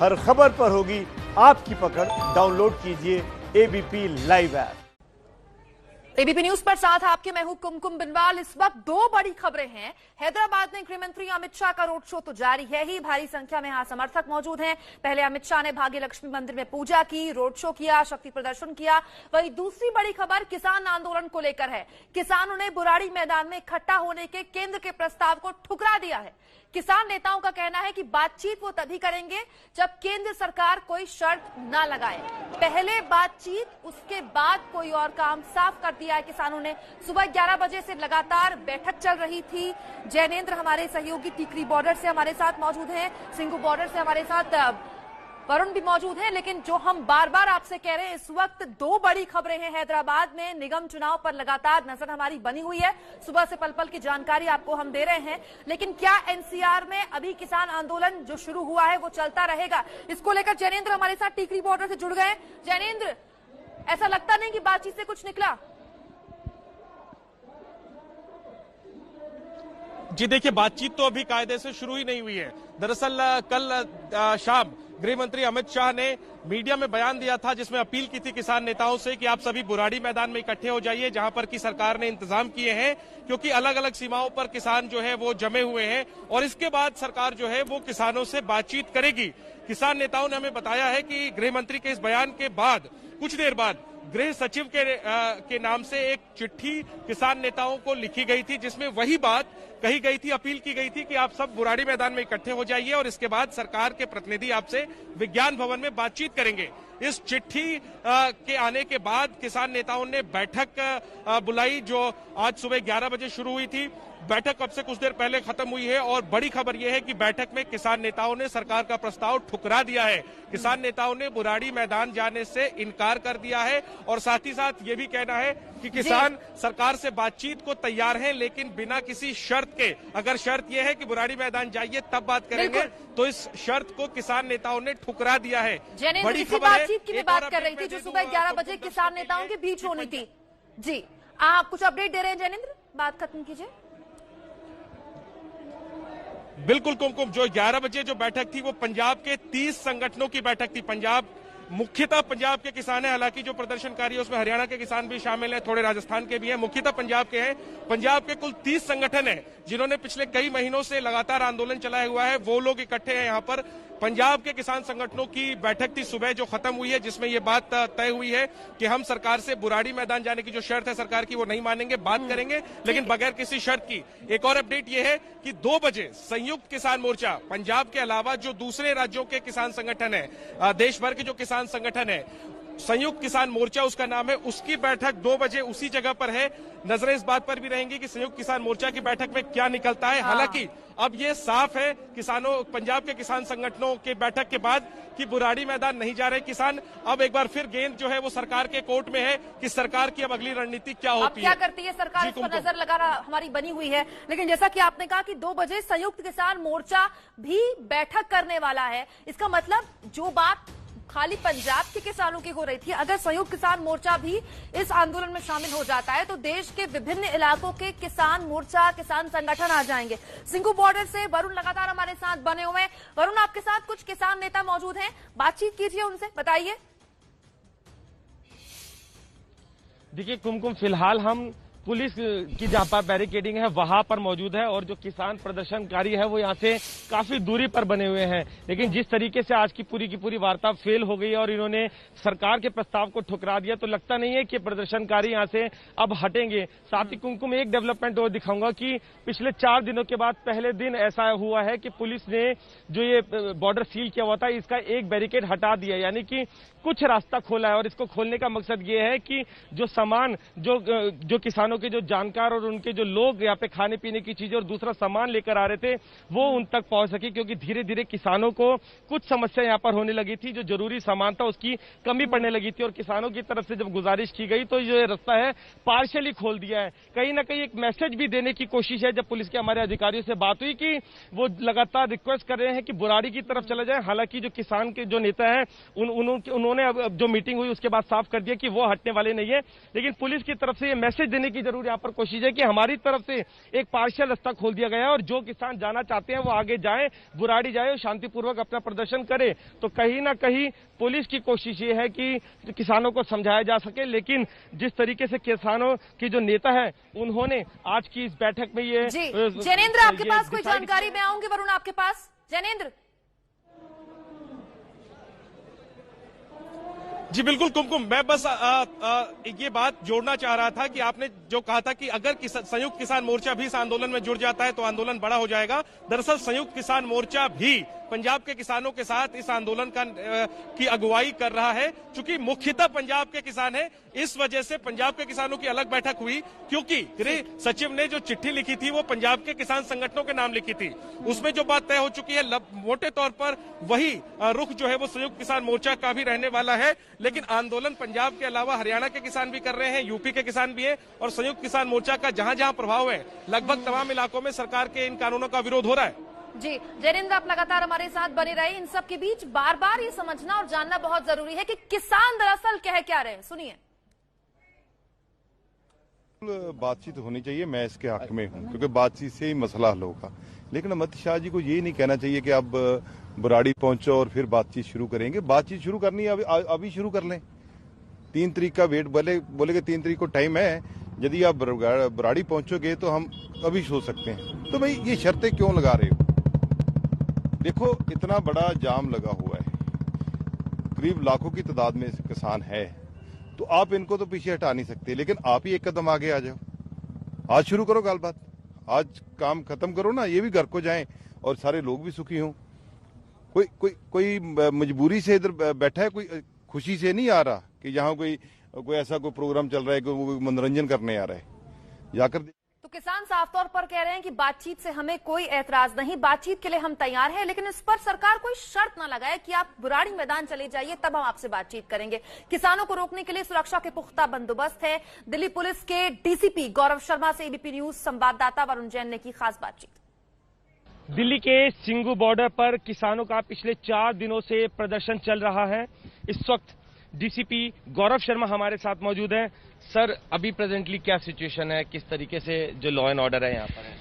हर खबर पर होगी आपकी पकड़। डाउनलोड कीजिए ABP live app. ABP news पर साथ आपके मैं हूं कुमकुम बिनवाल। इस वक्त दो बड़ी खबरें हैं। हैदराबाद में गृह मंत्री अमित शाह का रोड शो तो जारी है ही, भारी संख्या में यहां समर्थक मौजूद हैं। पहले अमित शाह ने भाग्य लक्ष्मी मंदिर में पूजा की, रोड शो किया, शक्ति प्रदर्शन किया। वहीं दूसरी बड़ी खबर किसान आंदोलन को लेकर है। किसानों ने बुराड़ी मैदान में इकट्ठा होने के केंद्र के प्रस्ताव को ठुकरा दिया है। किसान नेताओं का कहना है कि बातचीत वो तभी करेंगे जब केंद्र सरकार कोई शर्त न लगाए। पहले बातचीत, उसके बाद कोई और काम, साफ कर दिया है किसानों ने। सुबह 11 बजे से लगातार बैठक चल रही थी। जैनेन्द्र हमारे सहयोगी टिकरी बॉर्डर से हमारे साथ मौजूद हैं, सिंगू बॉर्डर से हमारे साथ वरुण भी मौजूद हैं। लेकिन जो हम बार बार आपसे कह रहे हैं, इस वक्त दो बड़ी खबरें हैं। हैदराबाद में निगम चुनाव पर लगातार नजर हमारी बनी हुई है। सुबह से पल पल की जानकारी आपको हम दे रहे हैं। लेकिन क्या एनसीआर में अभी किसान आंदोलन जो शुरू हुआ है वो चलता रहेगा? इसको लेकर जैनेन्द्र हमारे साथ टिकरी बॉर्डर से जुड़ गए। जैनेन्द्र, ऐसा लगता नहीं कि बातचीत से कुछ निकला? जी देखिए, बातचीत तो अभी कायदे से शुरू ही नहीं हुई है। दरअसल कल शाम गृह मंत्री अमित शाह ने मीडिया में बयान दिया था जिसमें अपील की थी किसान नेताओं से कि आप सभी बुराड़ी मैदान में इकट्ठे हो जाइए, जहां पर की सरकार ने इंतजाम किए हैं, क्योंकि अलग अलग सीमाओं पर किसान जो है वो जमे हुए हैं और इसके बाद सरकार जो है वो किसानों से बातचीत करेगी। किसान नेताओं ने हमें बताया है कि गृह मंत्री के इस बयान के बाद कुछ देर बाद गृह सचिव के नाम से एक चिट्ठी किसान नेताओं को लिखी गई थी, जिसमें वही बात कही गई थी, अपील की गई थी कि आप सब बुराड़ी मैदान में इकट्ठे हो जाइए और इसके बाद सरकार के प्रतिनिधि आपसे विज्ञान भवन में बातचीत करेंगे। इस चिट्ठी के आने के बाद किसान नेताओं ने बैठक बुलाई, जो आज सुबह 11 बजे शुरू हुई थी। बैठक अब से कुछ देर पहले खत्म हुई है और बड़ी खबर यह है कि बैठक में किसान नेताओं ने सरकार का प्रस्ताव ठुकरा दिया है। किसान नेताओं ने बुराड़ी मैदान जाने से इनकार कर दिया है और साथ ही साथ ये भी कहना है कि किसान सरकार से बातचीत को तैयार हैं, लेकिन बिना किसी शर्त के। अगर शर्त यह है कि बुराड़ी मैदान जाइए तब बात करेंगे, तो इस शर्त को किसान नेताओं ने ठुकरा दिया है। बड़ी खबर बातचीत की बात कर रही थी जो सुबह 11 बजे किसान नेताओं के बीच होनी थी। जी, आप कुछ अपडेट दे रहे हैं जैनेन्द्र, बात खत्म कीजिए। बिल्कुल कुमकुम, जो 11 बजे जो बैठक थी वो पंजाब के 30 संगठनों की बैठक थी। मुख्यतः पंजाब के किसान हैं, हालांकि जो प्रदर्शनकारी है उसमें हरियाणा के किसान भी शामिल हैं, थोड़े राजस्थान के भी हैं, मुख्यतः पंजाब के हैं। पंजाब के कुल 30 संगठन हैं जिन्होंने पिछले कई महीनों से लगातार आंदोलन चलाया हुआ है, वो लोग इकट्ठे हैं यहाँ पर। पंजाब के किसान संगठनों की बैठक थी सुबह जो खत्म हुई है, जिसमें ये बात तय हुई है कि हम सरकार से बुराड़ी मैदान जाने की जो शर्त है सरकार की वो नहीं मानेंगे, बात करेंगे लेकिन बगैर किसी शर्त की। एक और अपडेट ये है कि 2 बजे संयुक्त किसान मोर्चा, पंजाब के अलावा जो दूसरे राज्यों के किसान संगठन है, देश भर के जो किसान संगठन है, संयुक्त किसान मोर्चा उसका नाम है, उसकी बैठक 2 बजे उसी जगह पर है। नजरें इस बात पर भी रहेंगी कि संयुक्त किसान मोर्चा की बैठक में क्या निकलता है। हालांकि अब ये साफ है पंजाब के किसान संगठनों के बैठक के बाद कि बुराड़ी मैदान नहीं जा रहे किसान। अब एक बार फिर गेंद जो है वो सरकार के कोर्ट में है कि सरकार की अब अगली रणनीति क्या होती है, क्या करती है सरकार, इस पर नजर लगाना हमारी बनी हुई है। लेकिन जैसा कि आपने कहा कि 2 बजे संयुक्त किसान मोर्चा भी बैठक करने वाला है, इसका मतलब जो बात खाली पंजाब के किसानों की हो रही थी, अगर संयुक्त किसान मोर्चा भी इस आंदोलन में शामिल हो जाता है तो देश के विभिन्न इलाकों के किसान मोर्चा, किसान संगठन आ जाएंगे। सिंगू बॉर्डर से वरुण लगातार हमारे साथ बने हुए हैं। वरुण, आपके साथ कुछ किसान नेता मौजूद हैं, बातचीत कीजिए उनसे, बताइए। देखिए कुमकुम, फिलहाल हम पुलिस की जहां पर बैरिकेडिंग है वहां पर मौजूद है और जो किसान प्रदर्शनकारी है वो यहां से काफी दूरी पर बने हुए हैं। लेकिन जिस तरीके से आज की पूरी वार्ता फेल हो गई और इन्होंने सरकार के प्रस्ताव को ठुकरा दिया, तो लगता नहीं है कि प्रदर्शनकारी यहां से अब हटेंगे। साथ ही कुमकुम, एक डेवलपमेंट और दिखाऊंगा कि पिछले 4 दिनों के बाद पहले दिन ऐसा हुआ है कि पुलिस ने जो ये बॉर्डर सील किया हुआ था इसका एक बैरिकेड हटा दिया, यानी कि कुछ रास्ता खोला है। और इसको खोलने का मकसद ये है कि जो सामान जो किसानों के जो जानकार और उनके जो लोग यहाँ पे खाने पीने की चीजें और दूसरा सामान लेकर आ रहे थे वो उन तक पहुंच सके, क्योंकि धीरे धीरे किसानों को कुछ समस्या यहाँ पर होने लगी थी, जो जरूरी सामान था उसकी कमी पड़ने लगी थी। और किसानों की तरफ से जब गुजारिश की गई तो ये रास्ता है पार्शियली खोल दिया है। कहीं ना कहीं एक मैसेज भी देने की कोशिश है। जब पुलिस के हमारे अधिकारियों से बात हुई कि वो लगातार रिक्वेस्ट कर रहे हैं कि बुराड़ी की तरफ चला जाए, हालांकि जो किसान के जो नेता हैं उन्होंने अब जो मीटिंग हुई उसके बाद साफ कर दिया कि वो हटने वाले नहीं है। लेकिन पुलिस की तरफ से ये मैसेज देने की जरूर यहाँ पर कोशिश है कि हमारी तरफ से एक पार्शियल रास्ता खोल दिया गया है और जो किसान जाना चाहते हैं वो आगे जाए, बुराड़ी जाए और शांतिपूर्वक अपना प्रदर्शन करे। तो कहीं ना कहीं पुलिस की कोशिश ये है कि किसानों को समझाया जा सके, लेकिन जिस तरीके से किसानों की जो नेता है उन्होंने आज की इस बैठक में ये जैनेंद्र, आपके पास कोई जानकारी? मैं आऊंगी वरुण आपके पास। जैनेंद्र। जी बिल्कुल कुमकुम, मैं बस ये बात जोड़ना चाह रहा था कि आपने जो कहा था कि अगर संयुक्त किसान मोर्चा भी इस आंदोलन में जुड़ जाता है तो आंदोलन बड़ा हो जाएगा। दरअसल संयुक्त किसान मोर्चा भी पंजाब के किसानों के साथ इस आंदोलन की अगुवाई कर रहा है। चूंकि मुख्यतः पंजाब के किसान हैं, इस वजह से पंजाब के किसानों की अलग बैठक हुई, क्योंकि गृह सचिव ने जो चिट्ठी लिखी थी वो पंजाब के किसान संगठनों के नाम लिखी थी। उसमें जो बात तय हो चुकी है, मोटे तौर पर वही रुख जो है वो संयुक्त किसान मोर्चा का भी रहने वाला है। लेकिन आंदोलन पंजाब के अलावा हरियाणा के किसान भी कर रहे हैं, यूपी के किसान भी है, और संयुक्त किसान मोर्चा का जहां जहां प्रभाव है लगभग तमाम इलाकों में सरकार के इन कानूनों का विरोध हो रहा है। जी जैनेंद्र, आप लगातार हमारे साथ बने रहे। इन सब के बीच बार बार ये समझना और जानना बहुत जरूरी है कि किसान दरअसल कह क्या रहे हैं। सुनिए। बातचीत होनी चाहिए, मैं इसके हक में हूं, क्योंकि बातचीत से ही मसला हल होगा। लेकिन अमित शाह जी को ये नहीं कहना चाहिए कि अब बुराड़ी पहुंचो और फिर बातचीत शुरू करेंगे। बातचीत शुरू करनी है अभी शुरू कर लें। 3 तारीख का वेट बोले कि 3 तारीख को टाइम है, यदि आप बुराड़ी पहुंचोगे तो हम अभी सोच सकते हैं। तो भाई ये शर्तें क्यों लगा रहे हो? देखो इतना बड़ा जाम लगा हुआ है, करीब लाखों की तादाद में किसान है, तो आप इनको तो पीछे हटा नहीं सकते। लेकिन आप ही एक कदम आगे आ जाओ, आज शुरू करो गलबात, आज काम खत्म करो ना, ये भी घर को जाएं और सारे लोग भी सुखी हों। कोई मजबूरी से इधर बैठा है, कोई खुशी से नहीं आ रहा कि यहाँ कोई ऐसा कोई प्रोग्राम चल रहा है, कोई मनोरंजन करने आ रहा है। जाकर तो किसान साफ तौर पर कह रहे हैं कि बातचीत से हमें कोई ऐतराज नहीं, बातचीत के लिए हम तैयार हैं, लेकिन इस पर सरकार कोई शर्त ना लगाए कि आप बुराड़ी मैदान चले जाइए तब हम आपसे बातचीत करेंगे। किसानों को रोकने के लिए सुरक्षा के पुख्ता बंदोबस्त है। दिल्ली पुलिस के डीसीपी गौरव शर्मा से एबीपी न्यूज संवाददाता वरुण जैन ने की खास बातचीत। दिल्ली के सिंगू बॉर्डर पर किसानों का पिछले 4 दिनों से प्रदर्शन चल रहा है। इस वक्त डीसीपी गौरव शर्मा हमारे साथ मौजूद हैं। सर, अभी प्रेजेंटली क्या सिचुएशन है, किस तरीके से जो लॉ एंड ऑर्डर है यहाँ पर है?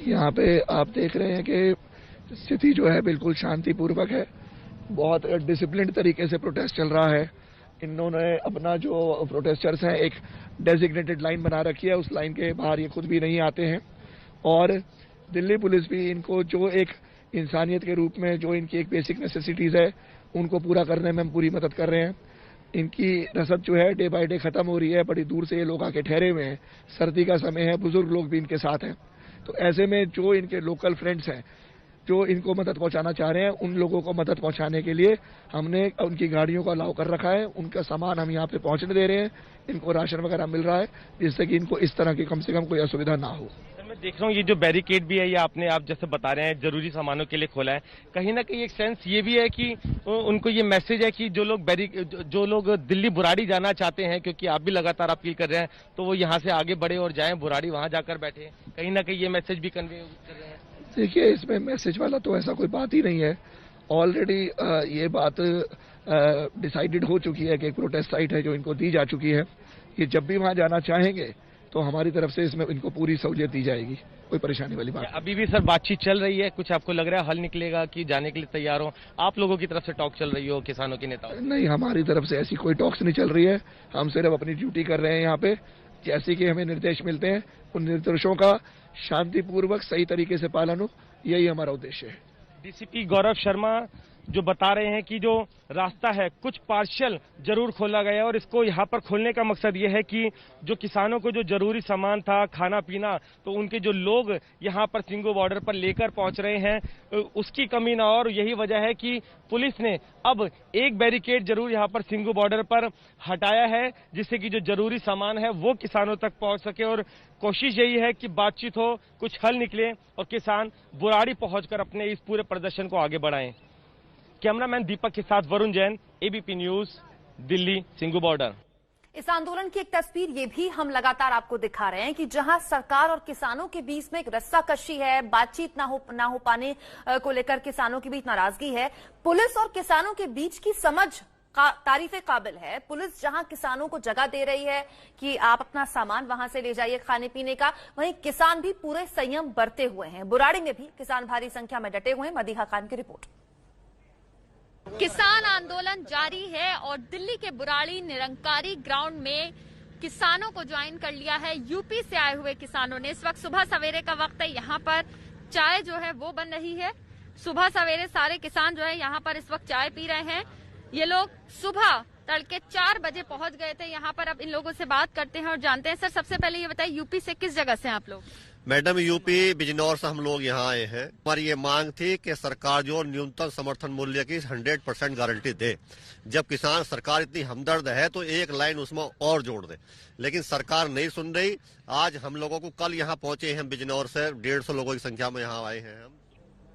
यहाँ पे आप देख रहे हैं कि स्थिति जो है बिल्कुल शांतिपूर्वक है। बहुत डिसिप्लिन तरीके से प्रोटेस्ट चल रहा है। इन्होंने अपना जो प्रोटेस्टर्स हैं एक डेजिग्नेटेड लाइन बना रखी है, उस लाइन के बाहर ये खुद भी नहीं आते हैं। और दिल्ली पुलिस भी इनको जो एक इंसानियत के रूप में जो इनकी एक बेसिक नेसेसिटीज है उनको पूरा करने में हम पूरी मदद कर रहे हैं। इनकी रसद जो है डे बाय डे खत्म हो रही है। बड़ी दूर से ये लोग आके ठहरे हुए हैं, सर्दी का समय है, बुजुर्ग लोग भी इनके साथ हैं। तो ऐसे में जो इनके लोकल फ्रेंड्स हैं जो इनको मदद पहुंचाना चाह रहे हैं, उन लोगों को मदद पहुंचाने के लिए हमने उनकी गाड़ियों का अलाउ कर रखा है। उनका सामान हम यहाँ पे पहुंचने दे रहे हैं, इनको राशन वगैरह मिल रहा है, जिससे कि इनको इस तरह की कम से कम कोई असुविधा ना हो। मैं देख रहा हूँ ये जो बैरिकेड भी है ये आप जैसे बता रहे हैं जरूरी सामानों के लिए खोला है। कहीं ना कहीं एक सेंस ये भी है कि उनको ये मैसेज है कि जो लोग दिल्ली बुराड़ी जाना चाहते हैं, क्योंकि आप भी लगातार अपील कर रहे हैं, तो वो यहाँ से आगे बढ़े और जाएं, बुराड़ी वहां जाकर बैठे। कहीं ना कहीं ये मैसेज भी कन्वे कर रहे हैं। देखिए, इसमें मैसेज वाला तो ऐसा कोई बात ही नहीं है। ऑलरेडी ये बात डिसाइडेड हो चुकी है कि एक प्रोटेस्ट साइट है जो इनको दी जा चुकी है। ये जब भी वहां जाना चाहेंगे तो हमारी तरफ से इसमें इनको पूरी सहूलियत दी जाएगी, कोई परेशानी वाली बात। अभी भी सर बातचीत चल रही है, कुछ आपको लग रहा है हल निकलेगा कि जाने के लिए तैयार हो? आप लोगों की तरफ से टॉक चल रही हो किसानों के नेताओं? नहीं, हमारी तरफ से ऐसी कोई टॉक्स नहीं चल रही है। हम सिर्फ अपनी ड्यूटी कर रहे हैं यहाँ पे। जैसे कि हमें निर्देश मिलते हैं उन निर्देशों का शांतिपूर्वक सही तरीके से पालन हो, यही हमारा उद्देश्य है। डीसीपी गौरव शर्मा जो बता रहे हैं कि जो रास्ता है कुछ पार्शियल जरूर खोला गया है और इसको यहाँ पर खोलने का मकसद ये है कि जो किसानों को जो जरूरी सामान था, खाना पीना, तो उनके जो लोग यहाँ पर सिंगू बॉर्डर पर लेकर पहुंच रहे हैं उसकी कमी ना। और यही वजह है कि पुलिस ने अब एक बैरिकेड जरूर यहाँ पर सिंगू बॉर्डर पर हटाया है, जिससे कि जो जरूरी सामान है वो किसानों तक पहुंच सके। और कोशिश यही है कि बातचीत हो, कुछ हल निकले और किसान बुराड़ी पहुंचकर अपने इस पूरे प्रदर्शन को आगे बढ़ाएं। कैमरामैन दीपक के साथ Varun Jain, ABP news, Delhi Singhu border. इस आंदोलन की एक तस्वीर ये भी हम लगातार आपको दिखा रहे हैं कि जहां सरकार और किसानों के बीच में एक रस्साकशी है, बातचीत ना हो पाने को लेकर किसानों के बीच नाराजगी है, पुलिस और किसानों के बीच की समझ तारीफ काबिल है। पुलिस जहां किसानों को जगह दे रही है कि आप अपना सामान वहां से ले जाइए खाने पीने का, वहीं किसान भी पूरे संयम बरते हुए हैं। बुराड़ी में भी किसान भारी संख्या में डटे हुए हैं। मदीहा खान की रिपोर्ट। किसान आंदोलन जारी है और दिल्ली के बुराड़ी निरंकारी ग्राउंड में किसानों को ज्वाइन कर लिया है यूपी से आए हुए किसानों ने। इस वक्त सुबह सवेरे का वक्त है, यहाँ पर चाय जो है वो बन रही है। सुबह सवेरे सारे किसान जो है यहाँ पर इस वक्त चाय पी रहे हैं। ये लोग सुबह तड़के 4 बजे पहुंच गए थे यहाँ पर। अब इन लोगों से बात करते हैं और जानते हैं। सर, सबसे पहले ये बताइए, यूपी से किस जगह से आप लोग? मैडम, यूपी बिजनौर से हम लोग यहाँ आए हैं। हमारी ये मांग थी कि सरकार जो न्यूनतम समर्थन मूल्य की 100% गारंटी दे। जब किसान सरकार इतनी हमदर्द है तो एक लाइन उसमें और जोड़ दे, लेकिन सरकार नहीं सुन रही। आज हम लोगों को, कल यहाँ पहुंचे हैं बिजनौर से, 150 लोगों की संख्या में यहाँ आए हैं हम।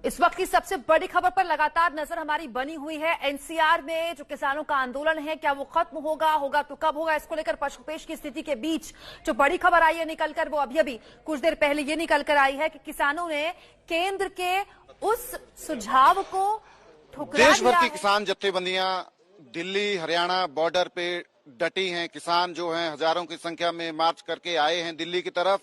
इस वक्त की सबसे बड़ी खबर पर लगातार नजर हमारी बनी हुई है। एनसीआर में जो किसानों का आंदोलन है, क्या वो खत्म होगा तो कब होगा? इसको लेकर पशुपेश की स्थिति के बीच जो बड़ी खबर आई है निकलकर, वो अभी कुछ देर पहले ये निकलकर आई है कि किसानों ने केंद्र के उस सुझाव को ठुकरा दिया। देश भर की किसान जत्थेबंदियां दिल्ली हरियाणा बॉर्डर पे डटी हैं। किसान जो हैं हजारों की संख्या में मार्च करके आए हैं दिल्ली की तरफ।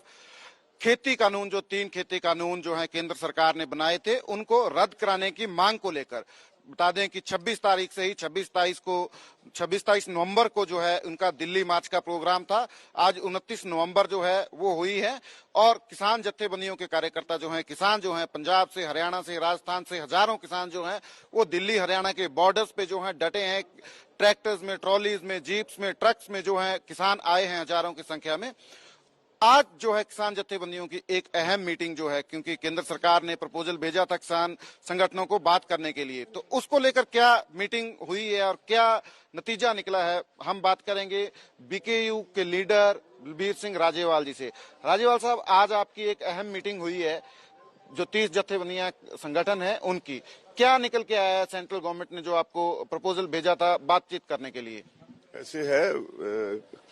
खेती कानून, जो 3 खेती कानून जो है केंद्र सरकार ने बनाए थे, उनको रद्द कराने की मांग को लेकर। बता दें कि 26 तारीख से ही 26 नवंबर को जो है उनका दिल्ली मार्च का प्रोग्राम था। आज 29 नवंबर जो है वो हुई है और किसान जत्थेबंदियों के कार्यकर्ता जो हैं, किसान जो हैं पंजाब से, हरियाणा से, राजस्थान से, हजारों किसान जो हैं वो दिल्ली हरियाणा के बॉर्डर्स पे जो है डटे हैं। ट्रैक्टर्स में, ट्रॉलीज में, जीप्स में, ट्रक्स में जो है किसान आए हैं हजारों की संख्या में। आज जो है किसान जत्थेबंदियों की एक अहम मीटिंग जो है, क्योंकि केंद्र सरकार ने प्रपोजल भेजा था किसान संगठनों को बात करने के लिए, तो उसको लेकर क्या मीटिंग हुई है और क्या नतीजा निकला है, हम बात करेंगे बीकेयू के लीडर बलबीर सिंह राजेवाल जी से। राजेवाल साहब, आज आपकी एक अहम मीटिंग हुई है जो 30 जत्थेबंदियां संगठन है उनकी, क्या निकल के आया है? सेंट्रल गवर्नमेंट ने जो आपको प्रपोजल भेजा था बातचीत करने के लिए। ऐसे है,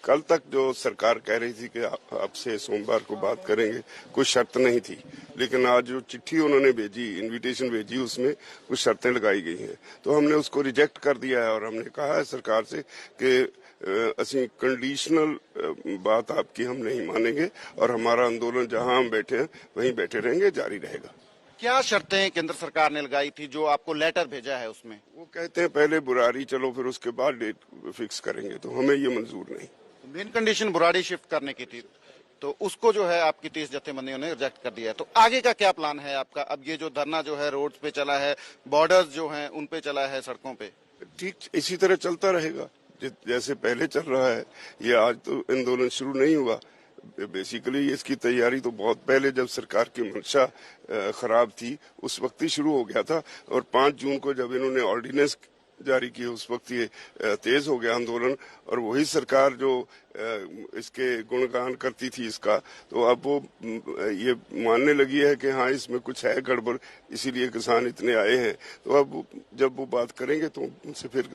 कल तक जो सरकार कह रही थी कि आपसे सोमवार को बात करेंगे, कोई शर्त नहीं थी, लेकिन आज जो चिट्ठी उन्होंने भेजी, इनविटेशन भेजी, उसमें कुछ शर्तें लगाई गई हैं, तो हमने उसको रिजेक्ट कर दिया है और हमने कहा है सरकार से कि असं कंडीशनल बात आपकी हम नहीं मानेंगे और हमारा आंदोलन जहां हम बैठे हैं वहीं बैठे रहेंगे, जारी रहेगा। क्या शर्तें केंद्र सरकार ने लगाई थी जो आपको लेटर भेजा है उसमें? वो कहते हैं पहले बुराड़ी चलो, फिर उसके बाद डेट फिक्स करेंगे, तो हमें ये मंजूर नहीं। मेन कंडीशन बुराड़ी शिफ्ट करने की थी, तो उसको जो है आपकी 30 जत्थेबंदियों ने रिजेक्ट कर दिया है। तो आगे का क्या प्लान है आपका? अब ये जो धरना जो है रोड पे चला है, बॉर्डर्स जो हैं उन पे चला है, सड़कों पे, ठीक इसी तरह चलता रहेगा जैसे पहले चल रहा है। ये आज तो आंदोलन शुरू नहीं हुआ, बेसिकली इसकी तैयारी तो बहुत पहले, जब सरकार की मंशा खराब थी उस वक्त ही शुरू हो गया था। और 5 जून को जब इन्होंने ऑर्डिनेंस जारी किए उस वक्त ये तेज हो गया आंदोलन, और वही सरकार जो इसके गुणगान करती थी इसका, तो अब वो ये मानने लगी है कि हाँ इसमें कुछ है गड़बड़, इसीलिए किसान इतने आए हैं। तो अब जब वो बात करेंगे तो उनसे फिर